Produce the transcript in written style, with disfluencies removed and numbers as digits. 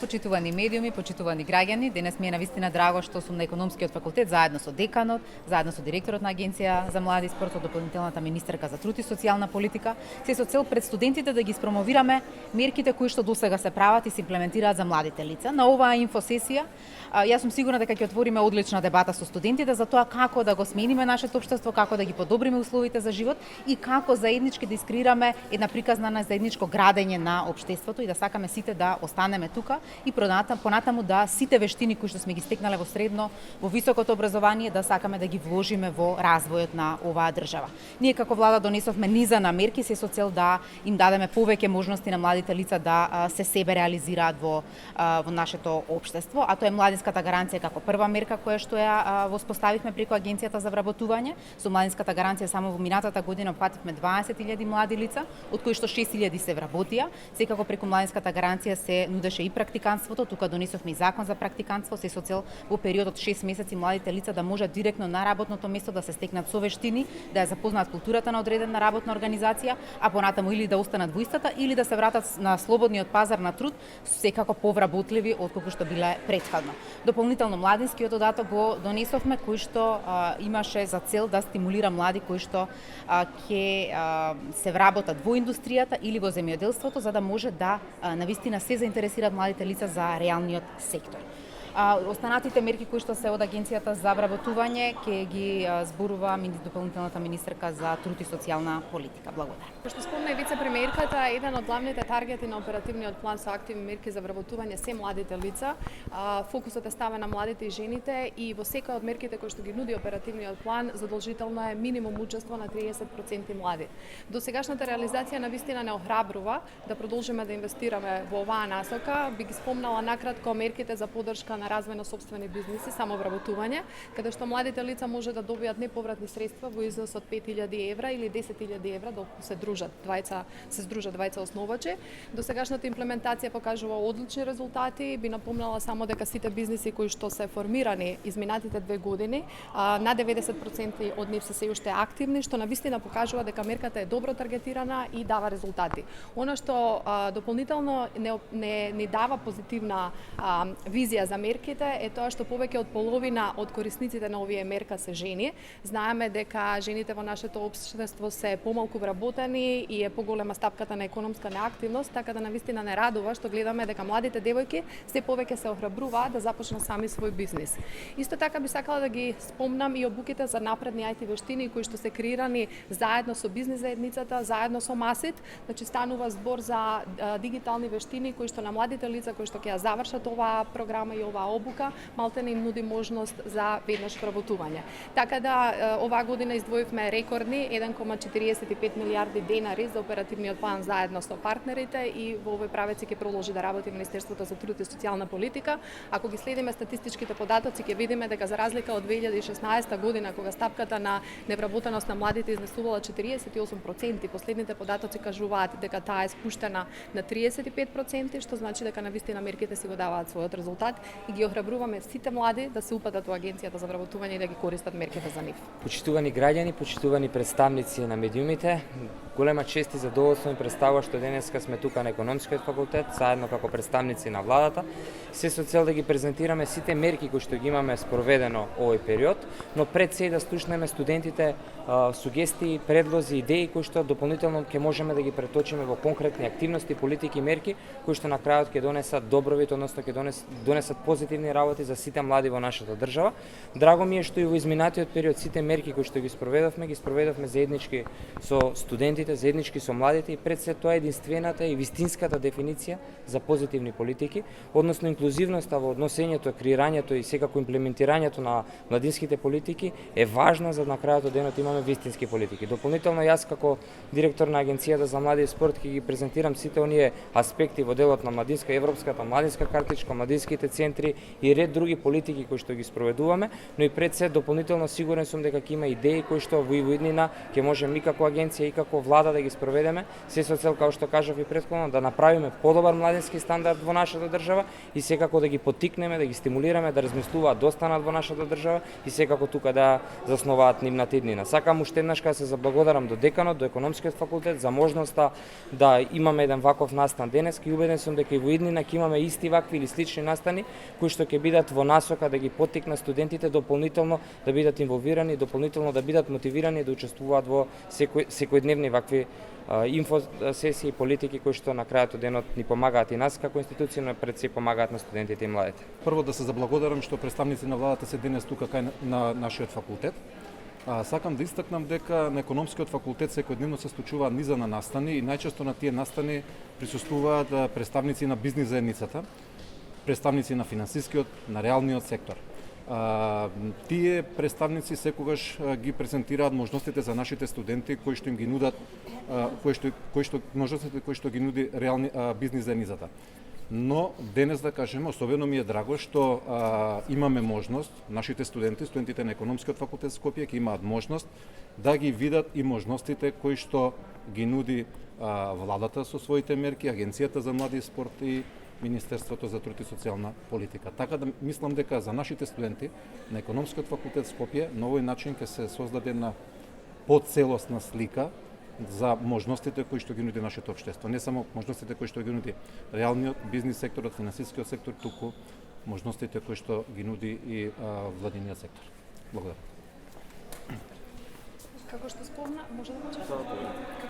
Почитувани медиуми, почитувани граѓани, денес ми е навистина драго што сум на економскиот факултет заедно со деканот, заедно со директорот на Агенција за млади и спорт, со дополнителната министерка за труд и социјална политика, се со цел пред студентите да ги спромовираме мерките кои што досега се прават и се имплементираат за младите лица. На оваа инфосесија јас сум сигурна дека ќе отвориме одлична дебата со студентите за тоа како да го смениме нашето општество, како да ги подобриме условите за живот и како заеднички да искреираме една приказна на заедничко градење на општеството и да сакаме сите да останеме тука и понатаму да сите вештини кои што сме ги стекнале во средно, во високото образование, да сакаме да ги вложиме во развојот на оваа држава. Ние како влада донесовме низа на мерки се со цел да им дадеме повеќе можности на младите лица да се себе реализираат во нашето општество, а тоа е младинската гаранција како прва мерка која што ја воспоставивме преку Агенцијата за вработување. Со младинската гаранција само во минатата година опфативме 20.000 млади лица, од кои што 6.000 се вработија. Секако преку младинската гаранција се нудеше и практиканството, тука донесовме и закон за практиканство, се со цел во период од 6 месеци младите лица да можат директно на работното место да се стекнат со вештини, да ја запознаат културата на одредена работна организација, а понатаму или да останат во истата или да се вратат на слободниот пазар на труд, секако повработливи отколку што биле претходно. Дополнително младинскиот додаток го донесовме кој што имаше за цел да стимулира млади кои што ќе се вработат во индустријата или во земјоделството за да може да навистина се заинтересираат младите лица за реалниот сектор. Останатите мерки кои што се од Агенцијата за вработување ќе ги зборува дополнителната министерка за труд и социјална политика. Благодарам. Што спомна и вице-премиерката, еден од главните таргети на оперативниот план со активни мерки за вработување се младите лица. Фокусот е ставен на младите и жените и во секоја од мерките кои што ги нуди оперативниот план задолжително е минимум учество на 30% млади. До сегашната реализација навистина не охрабрува да продолжиме да инвестираме во оваа насока. Би ги спомнала накратко мерките за поддршка на развој на сопствени бизниси, самовработување, каде што младите лица може да добијат неповратни средства во изnos од 5.000 евра или 10.000 евра доколку се здружат двајца основачи. До сегашната имплементација покажува одлични резултати. Би напомнала само дека сите бизниси кои што се формирани изминатите 2 години, на 90% од нив се уште активни, што навистина покажува дека мерката е добро таргетирана и дава резултати. Она што дополнително не дава позитивна визија за мерките е тоа што повеќе од половина од корисниците на овие мерка се жени. Знаеме дека жените во нашето општество се помалку вработени и е поголема стапката на економска неактивност, така да навистина не радува што гледаме дека младите девојки се повеќе се охрабруваат да започнат сами свој бизнис. Исто така би сакала да ги спомнам и обуките за напредни IT вештини кои што се креирани заедно со бизнис заедницата, заедно со МАСИТ, значи станува збор за дигитални вештини кои што на младите лица кои што ќе ја завршат оваа програма и оваа обука, малтене им нуди можност за веднаш вработување. Така да оваа година издвоивме рекордни 1,45 милиарди денари за оперативниот план заедно со партнерите и во овој правец ќе продолжи да работи Министерството за труд и социјална политика. Ако ги следиме статистичките податоци, ќе видиме дека за разлика од 2016 година кога стапката на невработеност на младите изнесувала 48%, последните податоци кажуваат дека таа е спуштена на 35%, што значи дека навистина мерките си го даваат својот резултат и ги охрабруваме сите млади да се упатат во Агенцијата за вработување и да ги користат мерките за нив. Почитувани граѓани, почитувани представници на медиумите, голема чест и задоволство ми представува што денеска сме тука на економскиот факултет, заедно како представници на владата, се со цел да ги презентираме сите мерки кои што ги имаме спроведено овој период, но пред се да слушнеме студентите сугестии, предлози, идеи кои што дополнително ќе можеме да ги преточиме во конкретни активности, политики и мерки кои што на крајот ќе донесат добровит, односно ќе донесат позитивни работи за сите млади во нашата држава. Драго ми е што и во изминатиот период сите мерки кои што ги спроведовме заеднички со студентите, заеднички со младите и пред се тоа единствената и вистинската дефиниција за позитивни политики, односно инклузивноста во односењето, креирањето и секако имплементирањето на младинските политики е важна за на крајот од денот имаме вистински политики. Дополнително јас како директор на Агенцијата за млади и спорт ќе ги презентирам сите оние аспекти во делот на младинска, европската младинска картичка, младинските центри нели и ред други политики кои што ги спроведуваме, но и пред се дополнително сигурен сум дека ќе има идеи кои што во иднина ќе можеме и како агенција и како влада да ги спроведеме, се со цел како што кажав и претходно да направиме подобар младински стандард во нашата држава и секако да ги поттикнеме, да ги стимулираме да размислуваат да останат во нашата држава и секако тука да засноваат нивната иднина. Сакам уште еднаш да се заблагодарам до деканот, до економскиот факултет за можноста да имаме еден ваков настан денес и убеден сум дека и во иднина ќе имаме исти вакви или слични настани кои што ќе бидат во насока да ги поттикнат студентите дополнително да бидат инволвирани, дополнително да бидат мотивирани да учествуваат во секојдневни вакви инфосесии и политики кои што на крајот од денот ни помагаат и нас како институција, но пред се помагаат на студентите и младите. Прво да се заблагодарам што представници на владата се денес тука кај на нашиот факултет. Сакам да истакнам дека на економскиот факултет секојдневно се случуваат низа на настани и најчесто на тие настани присуствуваат представници на бизнис заедницата, представници на финансискиот, на реалниот сектор. Тие представници секогаш ги презентираат можностите за нашите студенти кои што им ги нудат можностите кои што ги нуди реални бизнис заедницата. Но денес да кажеме, особено ми е драго што имаме можност, нашите студентите на економскиот факултет Скопје ќе имаат можност да ги видат и можностите кои што ги нуди владата со своите мерки, Агенцијата за млади и спорт и Министерството за труд и социјална политика. Така да мислам дека за нашите студенти на економскиот факултет Скопје на овој начин ќе се создаде една поцелосна слика за можностите кои што ги нуди нашето општество. Не само можностите кои што ги нуди реалниот бизнис секторот, финансискиот сектор, туку можностите кои што ги нуди и владиниот сектор. Благодарам. Како што спомна, може да почнеме?